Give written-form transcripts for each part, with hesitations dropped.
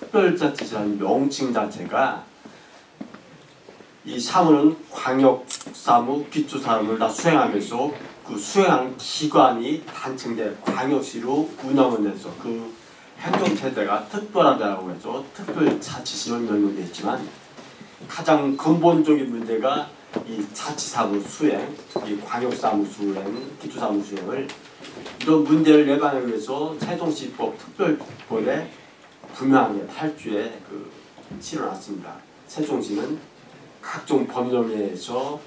특별자치시라는 명칭 자체가 이 사무는 광역사무, 기초사무를 다 수행하면서 그 수행하는 기관이 단층제 광역시로 운영을 해서 그 행정체제가 특별하다고 해서 특별자치시로 명명되어 있지만 가장 근본적인 문제가 이 자치사무 수행, 이 광역사무 수행, 기초사무 수행을 이런 문제를 예방하기 위해서 세종시법 특별법에 분명하게 8조에 실어놨습니다. 세종시는 각종 법령에 의해서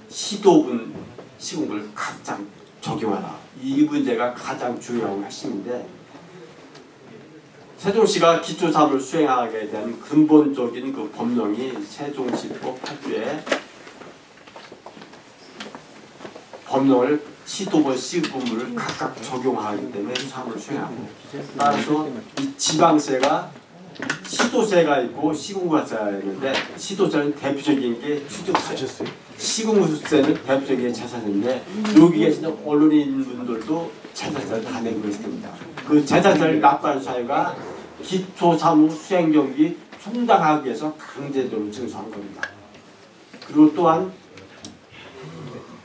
시도분 시군을 각각 적용하라. 이 문제가 가장 중요한 핵심인데 세종시가 기초사무를 수행하게 된 근본적인 그 법령이 세종시법 8조에 법령을 시도분 시군을 각각 적용하기 때문에 사무를 수행하고 따라서 이 지방세가 시도세가 있고 시군구세가 있는데 시도세는 대표적인 게 취득세, 시군구세는 대표적인 재산세인데 여기 계시는 언론인분들도 재산세를 다 내고 있습니다. 그 재산세를 납부하는 사유가 기초사무 수행경비 충당하기 위해서 강제적으로 징수한 겁니다. 그리고 또한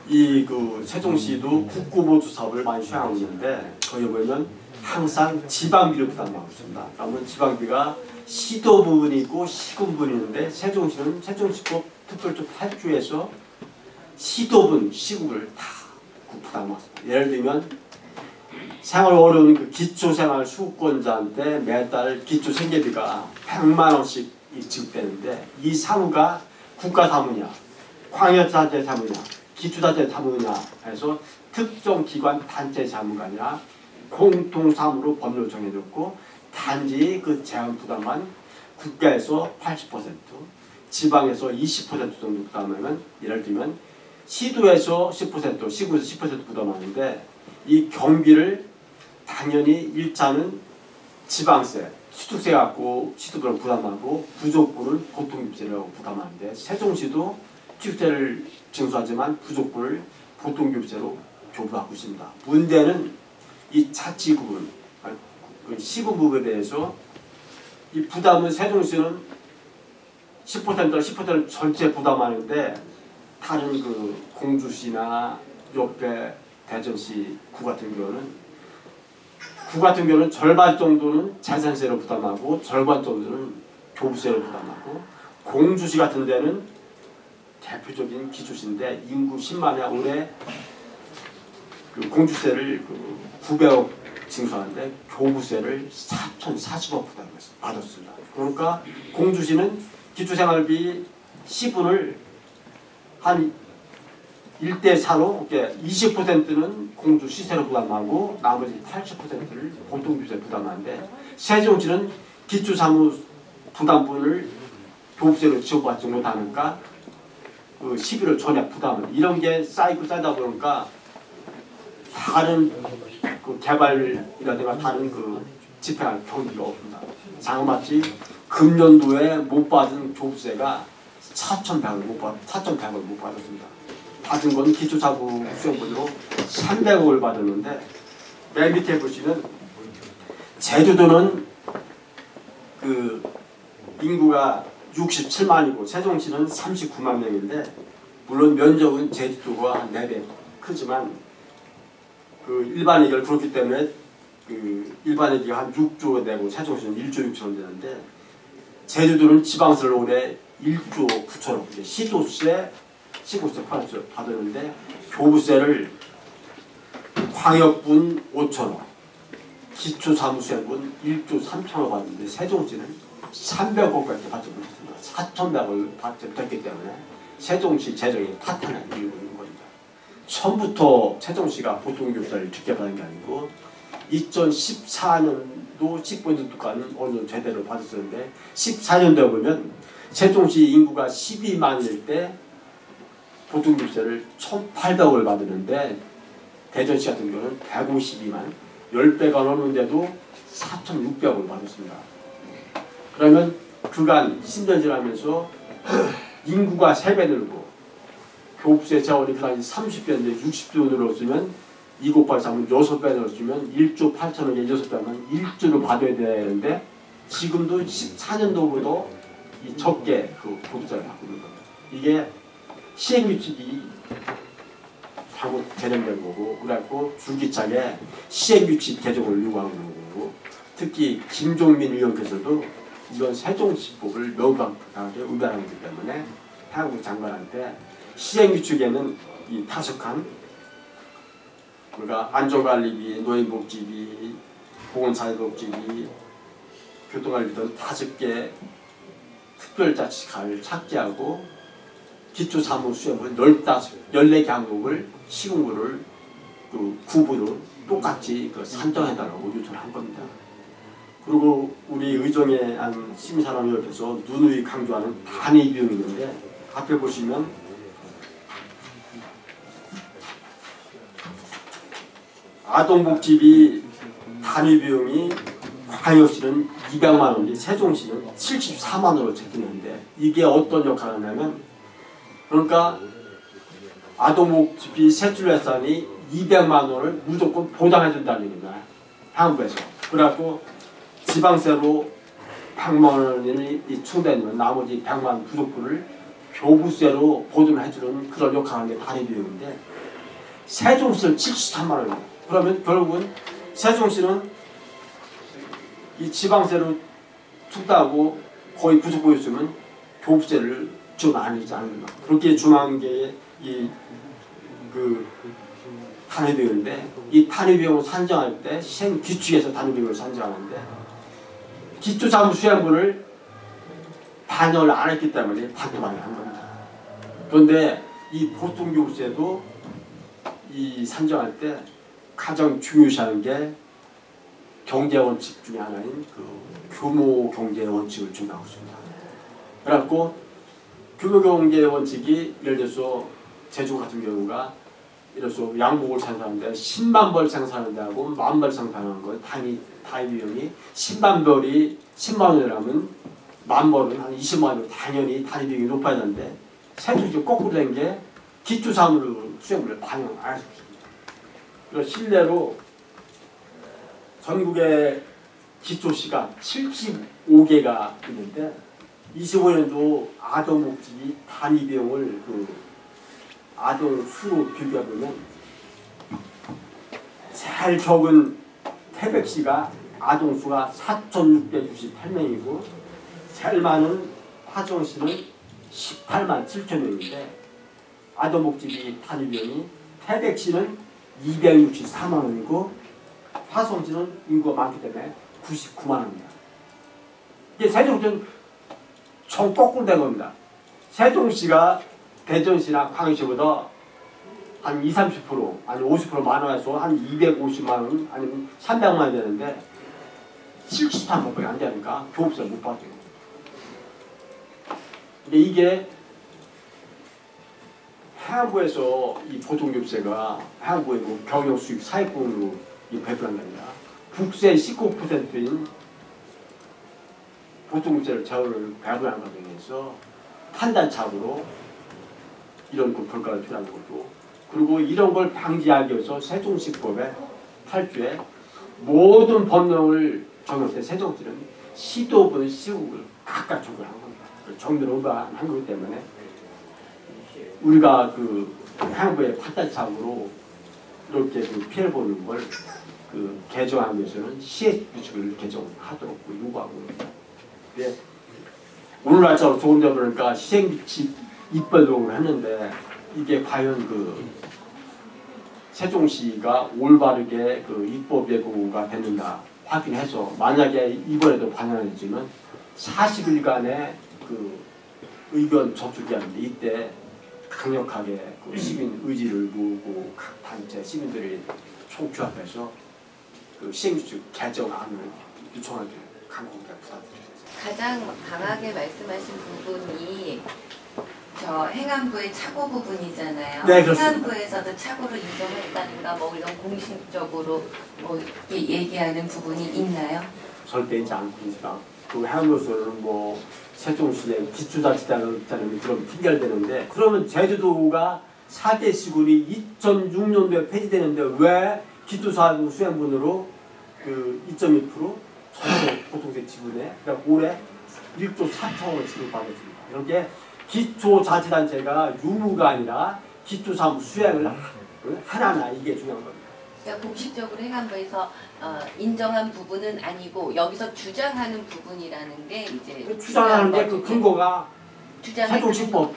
이 세종시도 국고보조 사업을 많이 수행하고 있는데 거기 보면 항상 지방비를 부담하고 있습니다. 그러면 지방비가 시도 부분이 있고 시군 부분이 있는데 세종시는 세종시법 특별조 8조에서 시도분, 시군을 다 부담하고 있습니다. 예를 들면 생활 어려운 그 기초생활 수급권자한테 매달 기초생계비가 100만 원씩 지급되는데 이 사무가 국가사무냐, 광역단체 사무냐, 기초단체 사무냐 해서 특정 기관 단체 사무가 아니라 공통사무로 법률을 정해졌고 단지 그 제한 부담만 국가에서 80%, 지방에서 20% 정도 부담하면 예를 들면 시도에서 10%, 시구에서 10% 부담하는데 이 경비를 당연히 1차는 지방세, 취득세 갖고 취득을 부담하고 부족분은 보통교부세라고 부담하는데 세종시도 취득세를 징수하지만 부족분을 보통교부세로 교부하고 있습니다. 문제는 이 자치 부분, 시군 부분에 대해서 이 부담은 세종시는 10% 전체 부담하는데 다른 공주시나 옆에 대전시 구 같은 경우는 절반 정도는 재산세로 부담하고 절반 정도는 교부세로 부담하고 공주시 같은 데는 대표적인 기초시인데 인구 10만에 올해 공주세를 900억 징수하는데 교부세를 4,040억 받았습니다. 그러니까 공주시는 기초생활비 10분을 한 1대4로 20%는 공주 시세로 부담하고 나머지 80%를 보통교부세 부담하는데 세종시는 기초사무 부담분을 교부세로 지급받지 못하니까 11월 전에 부담을 이런 게 쌓이고 쌓다 보니까 다른 개발이라든가 다른 집행할 경기가 없습니다. 장마치 금년도에 못 받은 교부세가 4,100을 못 받았습니다. 받은 건 기초사무 수행분으로 300억을 받았는데 맨 밑에 보시면 제주도는 인구가 67만이고 세종시는 39만 명인데 물론 면적은 제주도가 한 4배 크지만 일반회계를 그렇기 때문에 일반회계가 한 6조 내고 세종시는 1조 6천원 되는데 제주도는 지방세를 올해 1조 9천원 시도세, 시군세 받았는데 교부세를 광역분 5천원, 기초사무수행분 1조 3천원 받았는데 세종시는 300억까지 받지 못했습니다. 4,100억을 받지 못했기 때문에 세종시 재정이 파탄을 이루고 있는 겁니다. 처음부터 세종시가 보통교부세를 적게 받은 게 아니고 2014년도 19년도까지는 어느 정도 제대로 받았었는데 14년도에 보면 세종시 인구가 12만일 때 보통교부세를 1,800억을 받았는데 대전시 같은 경우는 152만 10배가 넘는데도 4,600억을 받았습니다. 그러면 그간 10년 지나면서 인구가 3배 늘고 교부세 자원이 그 당시 30배인데 60조 늘었으면 2 곱하기 3은 6배 늘었으면 1조 8천억에 6배면 1조를 받아야 되는데 지금도 14년도보다 이 적게 그 보도자를 하고 있는 겁니다. 이게 시행규칙이 잘못 개정된 거고, 그래갖고 줄기차게 시행규칙 개정을 요구하고 있는 거고, 특히 김종민 의원께서도 이건 세종시법을 명확하게 위반하기 때문에 한국 장관한테 시행규칙에는 이 타석한 그러니까 안전관리비, 노인복지비, 보건사회복지비, 교통관리 등 5개 특별자치를 삭제하고 기초사무수행을 14개 항목을 시군구를 그 구부로 똑같이 그 산정해달라고 요청을 한 겁니다. 그리고 우리 의정의 한 심사위원회에서 누누이 강조하는 단위 비용이 있는데 앞에 보시면 아동복지비 단위 비용이 광역시는 200만 원인데 세종시는 74만 원으로 책정했는데 이게 어떤 역할을 하냐면 그러니까 아동복지비 세출 예산이 200만 원을 무조건 보장해 준다는 얘기입니다. 한국에서. 그래갖고 지방세로 100만 원이 충당되면 나머지 100만 부족분을 교부세로 보존해 주는 그런 역할을 하는 게 단위 비용인데 세종시는 73만 원입니다. 그러면 결국은 세종시는 이 지방세로 충당하고 거의 부족보였으면 교부세를 지원 안 하지 않는다. 그렇게 중앙계의 그 단위 비용인데 이 단위 비용을 산정할 때 시행 규칙에서 단위 비용을 산정하는데 기초사무수행분을 반영을 안 했기 때문에 반토막을 한 겁니다. 그런데 이 보통교부세도 이 산정할 때 가장 중요시하는 게 경제원칙 중에 하나인 그 규모 경제 원칙을 준다고 있습니다. 그래갖고 규모 경제 원칙이 예를 들어서 제주 같은 경우가 예를 들어서 양복을 생산하는데 10만 벌 생산하는 데하고 10,000벌 생산하는 거 단위 비용이 10만 벌이 10만 원이라면 10,000벌은 한 20만 원이면 당연히 단위 비용이 높아야 되는데 세종시 거꾸로 된 게 기초사무 수행물을 반영 안 했습니다. 그래서 실례로 전국에 기초시가 75개가 있는데 25년도 아동복지비 단위 비용을 그 아동 수로 비교해보면 제일 적은 태백시가 아동수가 4,668명이고 제일 많은 화정시는 18만 7천 명인데 아동복지비 단위 비용이 태백시는 264만 원이고 화성시는 인구가 많기 때문에 99만 원입니다. 이게 세종시는 정 거꾸로 된 겁니다. 세종시가 대전시나 광역시보다 한 20, 30% 아니 50% 많아서 한 250만 원 아니면 300만 원이 되는데 73만 원밖에 안 되니까 교부세를 못 받게 됩니다. 근데 이게 해안부에서 이 보통교부세가 해안부의 뭐 경영수입 사익분으로 배분한 게 아니라 국세 19%인 보통교부세를 제어를 배분하는 과정에서 판단착오로 이런 그 결과를 필요한 거고 그리고 이런 걸 방지하기 위해서 세종시법의 8조에 모든 법령을 적용할 때 세종시는 시도분, 시국을 각각 적용한 겁니다. 정밀을 의반한 거기 때문에 우리가 그 행부의 판단착오로 이렇게 그 피해를 보는 걸 그 개정하기 위해서는 시행규칙을 개정하도록 요구하고 있습니다. 네. 오늘 날짜로 조금 더 그러니까 시행규칙 입법을 했는데 이게 과연 그 세종시가 올바르게 그 입법 예고가 됐는가 확인해서 만약에 이번에도 반영했지만 40일간의 그 의견 접수기한인데 이때 강력하게 그 시민 의지를 모으고 각 단체 시민들이 총추합해서 그 시행규칙 개정안을 요청하게 강력하게 부탁드립니다. 가장 강하게 말씀하신 부분이 저 행안부의 착오 부분이잖아요. 네, 그렇습니다. 행안부에서도 착오를 인정했다든가 뭐 이런 공식적으로 뭐 얘기하는 부분이 있나요? 절대 있지 않습니다. 그 행안부에서는 뭐 세종시의 기초자치단은 그럼 핑계되는데 그러면 제주도가 4대 시군이 2006년도에 폐지되는데 왜 기초사무 수행분으로 그 2.2% 전체 보통세 지분에 그러니까 올해 1조 4천억을 지급받았습니다. 이렇게 기초자치단체가 유무가 아니라 기초사무 수행을 하나 이게 중요한 겁니다. 그러니까 공식적으로 행안부에서 인정한 부분은 아니고 여기서 주장하는 부분이라는 게 이제 주장하는데 그 근거가 세종시법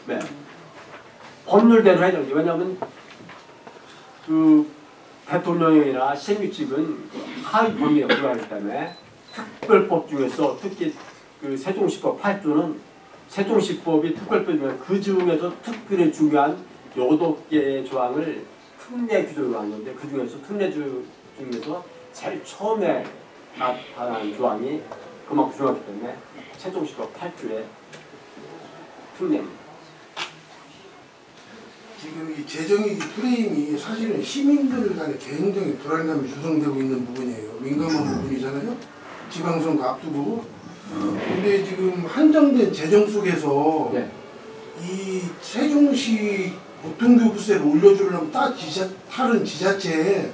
법률대로 해야 되죠. 왜냐하면 그 대통령이나 시행규칙은 하위 법률에 불과하기 때문에 특별법 중에서 특히 그 세종시법 8조는 세종시법이 특별법이면 그 중에서 특별히 중요한 8개의 조항을 특례 규정으로 하는데 그 중에서 특례 중에서 제일 처음에 나타난 조항이 그만큼 중요하기 때문에 세종시법 8조의 특례입니다. 지금 이 재정의 프레임이 사실은 시민들 간의 굉장히 불안감이 조성되고 있는 부분이에요. 민감한 부분이잖아요. 지방선거 앞두고. 근데 지금 한정된 재정 속에서 이 세종시 보통교부세를 올려주려면 다른 지자체에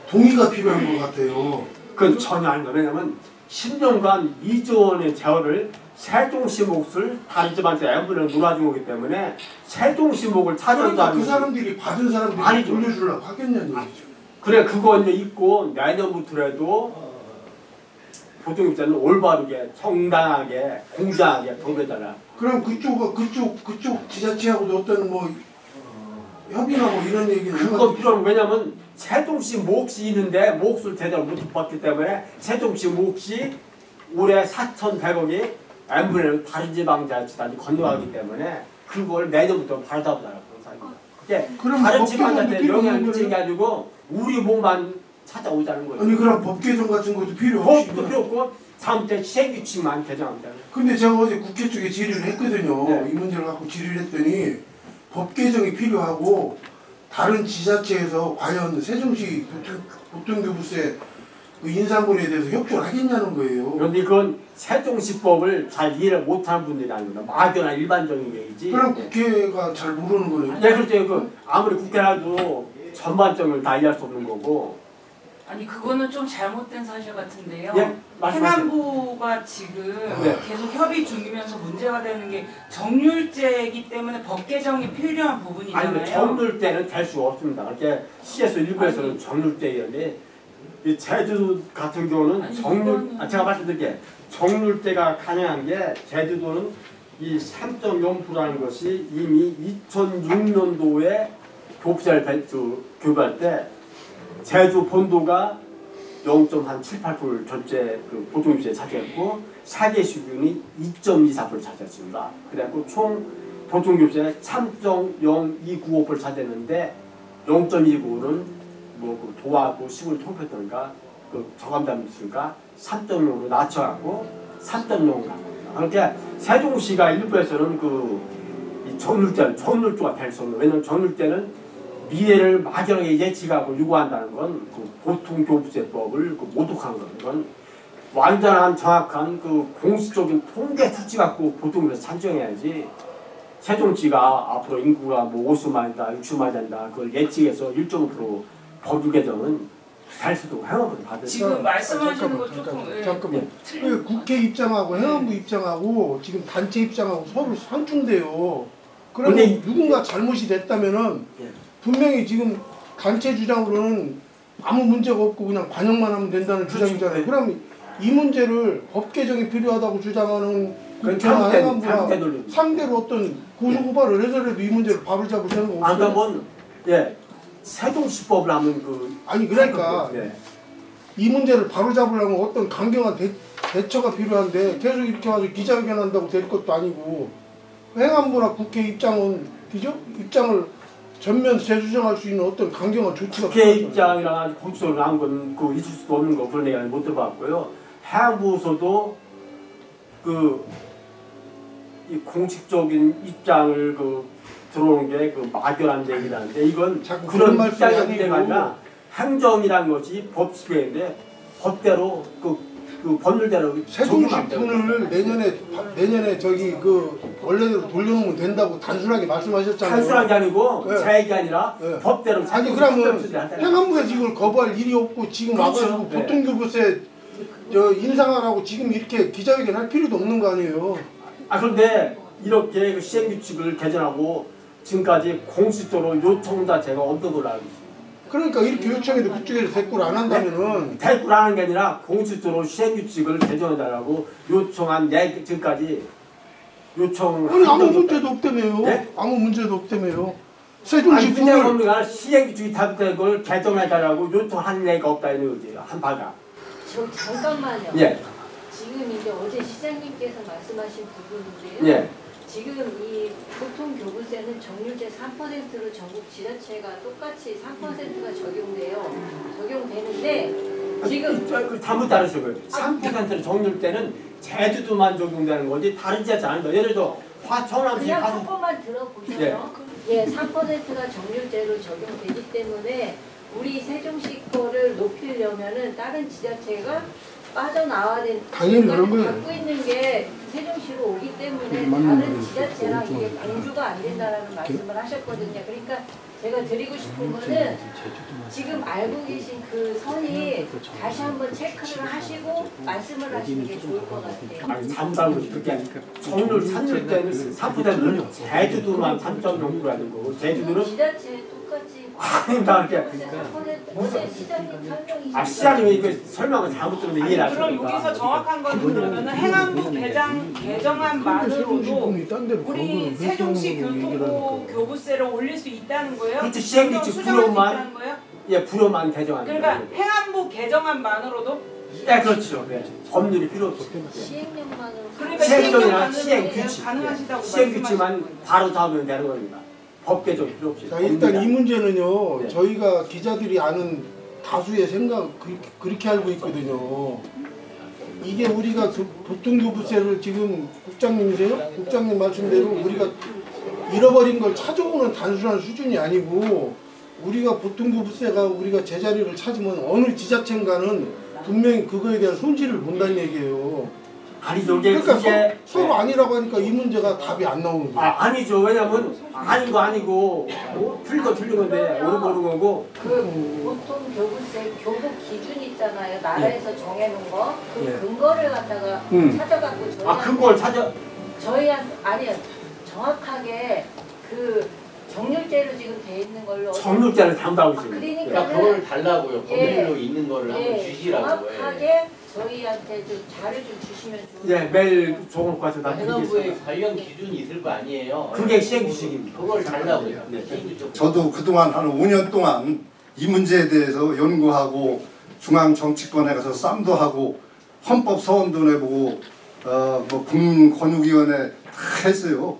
동의가 필요한 것 같아요. 그건 전혀 아닌 거예요. 왜냐하면 10년간 2조 원의 재원을 세종시 몫을 다른 지방한테 M분을 몰아준 거기 때문에 세종시 몫을 찾아다니는 그러니까 그 사람들이 받은 사람들이 아니죠. 돌려주려고 하겠냐는 얘기죠. 그래 그거 이제 있고 내년부터라도 보통교부세는 올바르게 정당하게 공정하게 돌려달라. 그럼 그쪽 지자체하고도 어떤 뭐 협의나 뭐 이런 얘기는 그거 필요한 왜냐면 세종시 몫이 있는데 몫을 제대로 못 받기 때문에 세종시 몫이 올해 4,100억이 M분의 다른 지방자치단이 건너가기 때문에 그걸 내년부터 받아보자고 그게 다른 지방자치한테 영향을 미치는 게 아니고 우리 몫만 찾아오자는 거예요. 아니 그럼 법 개정 같은 것도 필요 없이 법도 필요 없고 잘못된 시행규칙만 개정합니다. 근데 제가 어제 국회 쪽에 질의를 했거든요. 네. 이 문제를 갖고 질의를 했더니 법 개정이 필요하고 다른 지자체에서 과연 세종시 보통교부세 그 인상분에 대해서 협조를 하겠냐는 거예요. 그런데 그건 세종시법을 잘 이해를 못하는 분들이 아닙니다. 막연한 일반적인 얘기지. 그럼 국회가 잘 모르는 거네요. 네, 그렇죠. 그 아무리 국회라도 전반적을 다 이해할 수 없는 거고. 아니 그거는 좀 잘못된 사실 같은데요. 예? 행안부가 지금 계속 협의 중이면서 문제가 되는 게 정률제이기 때문에 법 개정이 필요한 부분이잖아요. 아니 정률제는 될 수가 없습니다. 그렇게 시에서 일부에서는 정률제였는데 이 제주도 같은 경우는 제가 말씀드릴게 정률제가 가능한 게 제주도는 이 3.0%라는 것이 이미 2006년도에 교부세를 교부할 때 제주 본도가 0.78%를 전체 그 보통교부세에 차지했고 사개시군이 2.24%를 차지했습니다. 그래갖고 총 보통교부세 3.0295%를 차지했는데 0.29는 뭐 그 도하고 시골 통폐되니까 그 저감담이 있으니까 3.0으로 낮춰갖고 3.0을 간 겁니다. 그렇게 세종시가 일부에서는 이 정률조가 될 수 없는 왜냐하면 정률제는 미래를 막연하게 예측하고 요구한다는 건 그 보통교부세법을 모독하는 겁니다. 이건 완전한 정확한 그 공식적인 통계 수치 갖고 보통교부세 산정해야지 세종시가 앞으로 인구가 뭐 50만이다, 60만이 된다 그걸 예측해서 1.5% 법규 개정은 될 수도 행안부를 받을 지금 말씀하시는 거 조금 잠깐만. 그 국회 입장하고 행안부 입장하고 지금 단체 입장하고 서로 상충돼요. 그런데 누군가 잘못이 됐다면은 분명히 지금 단체 주장으로는 아무 문제가 없고 그냥 반영만 하면 된다는 주장이잖아요. 그럼 이 문제를 법 개정이 필요하다고 주장하는 국회나 행안부나 상대로 어떤 고소고발을 해서라도 이 문제를 바로 잡을 생각 없어요? 그러면 세종시법을 하면 아니 그러니까 이 문제를 바로 잡으려면 어떤 강경한 대처가 필요한데 계속 이렇게 와서 기자회견 한다고 될 것도 아니고 행안부나 국회 입장은 그죠? 입장을 전면 재수정할 수 있는 어떤 강경한 조치가 국회 입장이랑 공식적으로 나온 건 있을 수도 없는 거 그런 얘기는 못 들어봤고요. 행안부에서도 이 공식적인 입장을 들어오는 게 막연한 얘기라는데 이건 그런 입장이 아니라 행정이라는 것이 법칙인데 법대로 그 법률대로 세종시 분을 내년에 저기 원래대로 돌려놓으면 된다고 단순하게 말씀하셨잖아요. 단순한 게 아니고 제 얘기 아니라 법대로. 아니 그러면 행안부에서 이걸 거부할 일이 없고 지금 그렇죠. 와가지고 보통교부세 인상하라고 지금 이렇게 기자회견 할 필요도 없는 거 아니에요. 그런데 이렇게 그 시행규칙을 개정하고 지금까지 공식적으로 요청 자체가 없는 걸로 알고 있습니다. 그러니까 이렇게 요청해도 그쪽에서 대꾸를 안 한다면은 대꾸를 하는 게 아니라 공식적으로 시행규칙을 개정해달라고 요청한 지금까지 요청. 아니 아무 문제도 없다며요. 네? 아무 문제도 없다며요. 세종시 문제가 분을 없는 게 아니라 시행규칙이 잘못된 걸 개정해달라고 요청한 얘기가 없다는 거지. 한 바가. 잠깐만요. 예. 지금 이제 어제 시장님께서 말씀하신 부분인데요. 예. 지금 이 교통교부세는 정률제 3%로 전국 지자체가 똑같이 3%가 적용되는데 지금 잘못 다르셔요. 3%를 적용되는 제주도만 적용되는 거지 다른 지자체 아닙니다. 예를 들어 화천암시 그냥 조금만 들어보세요. 예, 3%가 정률제로 적용되기 때문에 우리 세종시 거를 높이려면은 다른 지자체가 빠져나와야 되는 당연히 그런 거예요. 갖고 있는 게 세종시로 오기 때문에 다른 지자체랑 이게 공주가 안 된다라는 말씀을 하셨거든요. 그러니까 제가 드리고 싶은 거는 지금 알고 계신 그 선이 다시 한번 체크를 하시고 말씀을 하시는 게 좋을 것 같아요. 잠담으로 그게 정률 3일 때는 3%는 제주도만 3.0%라는 거고 제주도는 지자체 똑같이 아닙니다. 이렇게 어제 시장님 설명이 시장님이 이거 설명을 잘못 들으면 이해를 그럼 하시니까. 여기서 정확한 거는 그러면 행안부 개정안만으로도 우리 세종시 교통교부세를 올릴 수 있다는 거예요? 그렇죠. 시행규칙 수정할 수 불효만 있다는 거예요? 예, 불효만 개정하는 그러니까 거예요. 행안부 개정안만으로도 예, 그렇죠. 네. 법률이 필요 없죠. 시행령만으로 그러니까 시행령이나 시행령만으로도 시행규칙, 가능하시다고 시행규칙만 바로 잡으면 되는 겁니다. 법 개정 필요 없이. 자, 일단 이 문제는요. 네. 저희가 기자들이 아는 다수의 생각 그렇게 알고 있거든요. 이게 우리가 교통교부세를 지금 국장님이세요? 국장님 말씀대로 우리가 잃어버린 걸 찾아오는 단순한 수준이 아니고 우리가 교통교부세가 우리가 제자리를 찾으면 어느 지자체인가는 분명히 그거에 대한 손실을 본다는 얘기예요. 아니죠. 이게 그러니까 그게 서로 아니라고 하니까 이 문제가 답이 안 나오는 거예요. 아니죠. 왜냐면 아닌 거 아니고 틀린 거 틀린 건데 옳은 거 옳은 거고. 그 보통 교부세 교부 기준 있잖아요. 나라에서 정해놓은 거. 그 예. 근거를 갖다가 찾아갖고 그걸 찾아. 저희한테 아니요. 정확하게 그 정률제로 지금 돼 있는 걸로 정률제를 담당하고 있습니다. 그러니까 그걸 달라고요. 예. 법률로 있는 거를 한번 주시라고. 정확하게 저희한테 좀 자료 좀 주시면 좋을 예, 매일 조금 과서 다 행안부에 드리겠습니다. 관련 기준이 있을 거 아니에요. 그게 시행규칙입니다. 그걸 달라고요. 네. 저도 그동안 한 5년 동안 이 문제에 대해서 연구하고 중앙 정치권에 가서 쌈도 하고 헌법 서원도 내보고 뭐 국민권익위원회 다 했어요.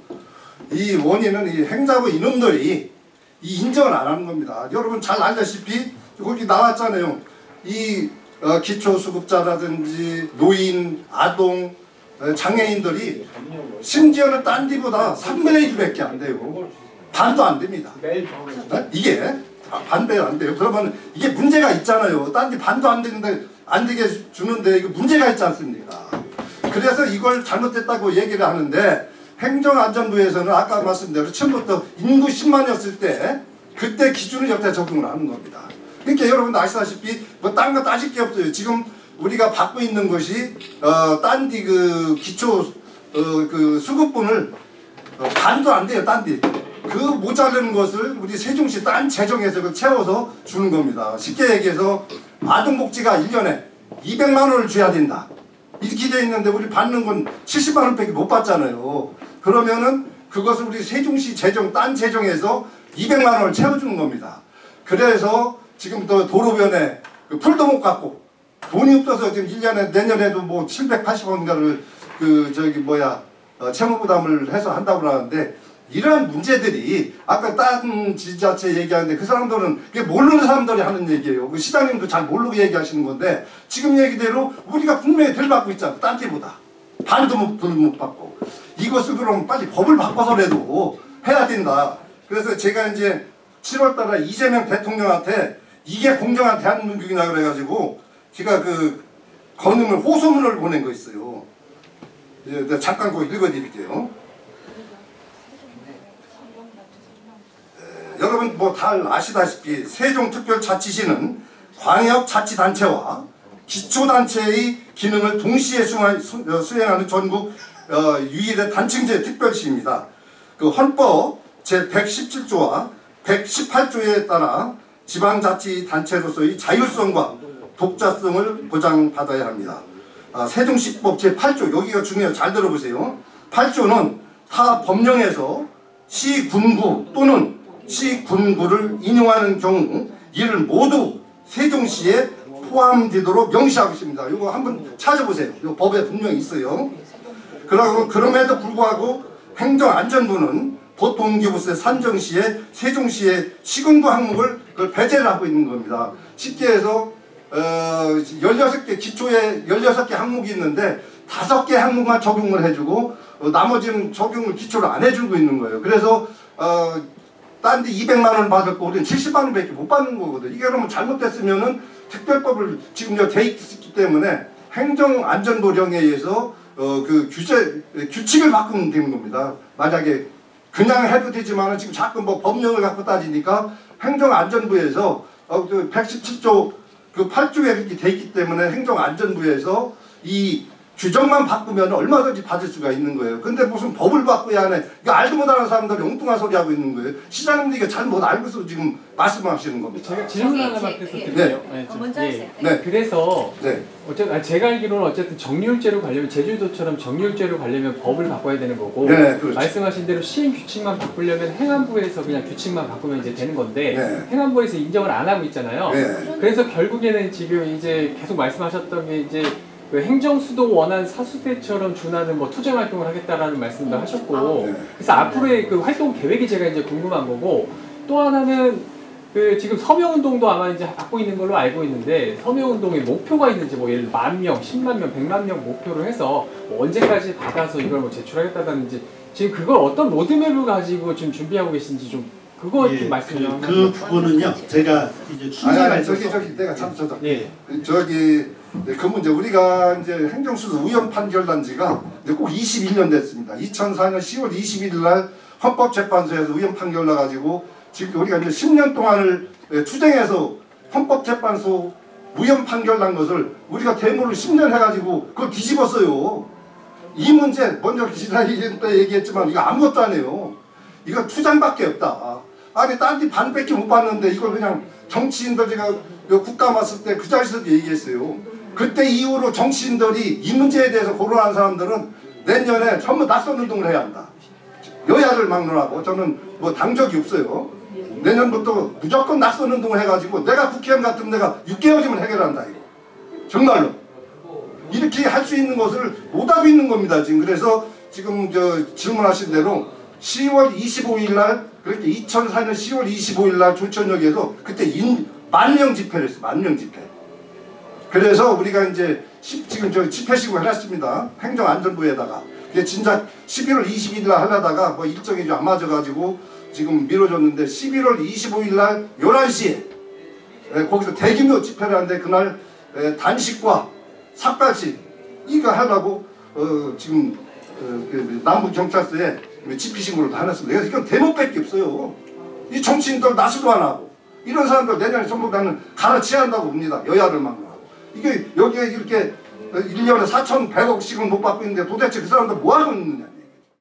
이 원인은 이 행자부 이놈들이 이 인정을 안 하는 겁니다. 여러분 잘 알다시피 거기 나왔잖아요. 이 기초수급자라든지 노인, 아동, 장애인들이 심지어는 딴 데보다 3분의 1밖에 안 돼요. 반도 안 됩니다. 이게 반도 안 돼요. 그러면 이게 문제가 있잖아요. 딴 데 반도 안 되는데 안 되게 주는데 이거 문제가 있지 않습니까? 그래서 이걸 잘못됐다고 얘기를 하는데 행정안전부에서는 아까 말씀대로 처음부터 인구 10만이었을 때 그때 기준을 여기다 적용을 하는 겁니다. 그러니까 여러분 아시다시피 뭐 딴 거 따질 게 없어요. 지금 우리가 받고 있는 것이 딴 데 그 기초 그 수급분을 반도 안 돼요. 딴 데. 그 모자르는 것을 우리 세종시 딴 재정에서 채워서 주는 겁니다. 쉽게 얘기해서 아동복지가 1년에 200만 원을 줘야 된다. 이렇게 돼 있는데 우리 받는 건 70만 원밖에 못 받잖아요. 그러면은 그것을 우리 세종시 재정 딴 재정에서 200만 원을 채워주는 겁니다. 그래서 지금부터 도로변에 그 풀도 못 갖고 돈이 없어서 지금 1년에 내년에도 뭐 780원인가를 그 저기 뭐야 채무 부담을 해서 한다고 하는데 이러한 문제들이 아까 다른 지자체 얘기하는데 그 사람들은 그게 모르는 사람들이 하는 얘기예요. 그 시장님도 잘 모르고 얘기하시는 건데 지금 얘기대로 우리가 분명히 덜 받고 있잖아. 딴 데보다 반도 못 받고 이것을 그럼 빨리 법을 바꿔서라도 해야 된다. 그래서 제가 이제 7월달에 이재명 대통령한테 이게 공정한 대한민국이나 그래가지고 제가 그 건의문 호소문을 보낸 거 있어요. 이제 잠깐 그거 읽어드릴게요. 여러분 뭐 다 아시다시피 세종특별자치시는 광역자치단체와 기초단체의 기능을 동시에 수행하는 전국 유일의 단층제 특별시입니다. 그 헌법 제117조와 118조에 따라 지방자치단체로서의 자율성과 독자성을 보장받아야 합니다. 세종시법 제8조, 여기가 중요해요. 잘 들어보세요. 8조는 타 법령에서 시군구 또는 시군구를 인용하는 경우 이를 모두 세종시에 포함되도록 명시하고 있습니다. 이거 한번 찾아보세요. 이거 법에 분명히 있어요. 그럼에도 불구하고 행정안전부는 보통기부세 산정시에 세종시에 시군구 항목을 배제를 하고 있는 겁니다. 쉽게 해서 16개 기초에 16개 항목이 있는데 5개 항목만 적용을 해주고 나머지는 적용을 기초로 안 해주고 있는 거예요. 그래서 딴 데 200만 원 받을 거 우리는 70만 원밖에 못 받는 거거든. 이게 그러면 잘못됐으면은 특별법을 지금 돼 있기 때문에 행정안전부령에 의해서 그 규칙을 바꾸면 되는 겁니다. 만약에 그냥 해도 되지만은 지금 자꾸 뭐 법령을 갖고 따지니까 행정안전부에서 117조 그 8조에 이렇게 돼 있기 때문에 행정안전부에서 이 규정만 바꾸면 얼마든지 받을 수가 있는 거예요. 근데 무슨 법을 바꾸야 하네. 이거 알도 못하는 사람들이 엉뚱한 소리 하고 있는 거예요. 시장님도 이게 잘못 알고서 지금 말씀하시는 겁니다. 제가 질문 하나만 해서 드릴게요. 먼저 하세요. 네. 그래서 네. 어쨌든 제가 알기로는 어쨌든 정률제로 가려면 제주도처럼 정률제로 가려면 법을 바꿔야 되는 거고 네, 그렇죠. 말씀하신 대로 시행 규칙만 바꾸려면 행안부에서 그냥 규칙만 바꾸면 이제 되는 건데 네. 행안부에서 인정을 안 하고 있잖아요. 네. 그래서 결국에는 지금 이제 계속 말씀하셨던 게 이제 그 행정수도 원한 사수대처럼 준하는 뭐 투쟁 활동을 하겠다라는 말씀도 하셨고 네. 그래서 앞으로의 그 활동 계획이 제가 이제 궁금한 거고 또 하나는 그 지금 서명운동도 아마 이제 받고 있는 걸로 알고 있는데 서명운동의 목표가 있는지 뭐 예를 들어 10,000명, 10만 명, 100만 명 목표로 해서 뭐 언제까지 받아서 이걸 뭐 제출하겠다든지 지금 그걸 어떤 로드맵을 가지고 지금 준비하고 계신지 좀 그거 좀 말씀 좀 그 부분은요 제가 이제 저기 내가 참 예. 그 문제 우리가 이제 행정수도 우연 판결단지가 이제 꼭 21년 됐습니다. 2004년 10월 21일 날 헌법재판소에서 우연 판결 나가지고 지금 우리가 이제 10년 동안을 투쟁해서 헌법재판소 우연 판결 난 것을 우리가 데모를 10년 해가지고 그걸 뒤집었어요. 이 문제 먼저 지난 때 얘기했지만 이거 아무것도 안 해요. 이거 투쟁밖에 없다. 아니 딴 데 반밖에 못 봤는데 이걸 그냥 정치인들 제가 국감 왔을 때 그 자리에서도 얘기했어요. 그때 이후로 정치인들이 이 문제에 대해서 거론한 사람들은 내년에 전부 낯선 운동을 해야 한다. 여야를 막론하고 저는 뭐 당 적이 없어요. 내년부터 무조건 낯선 운동을 해가지고 내가 국회의원 같은 데가 6개월이면 해결한다 이거. 정말로. 이렇게 할 수 있는 것을 못하고 있는 겁니다. 지금 그래서 지금 질문하신 대로 10월 25일 날 그렇게 2004년 10월 25일 날 조천역에서 그때 10,000명 집회를 했어요. 10,000명 집회. 그래서 우리가 이제 지금 집회식을 해놨습니다. 행정안전부에다가. 그게 진작 11월 22일 날 하려다가 뭐 일정이 좀 안 맞아가지고 지금 미뤄졌는데 11월 25일 날 11시에 거기서 대규모 집회를 하는데 그날 단식과 삭발식 이거 하려고 지금 남부경찰서에 집회신고를 해놨습니다. 그래서 이건 대목밖에 없어요. 이 정치인들 나서도 안 하고 이런 사람들 내년에 전부 다는 갈아치야 한다고 봅니다. 여야를 막론하고. 이게 여기에 이렇게 1년에 4,100억씩은 못 받고 있는데 도대체 그 사람들 뭐 하고 있느냐.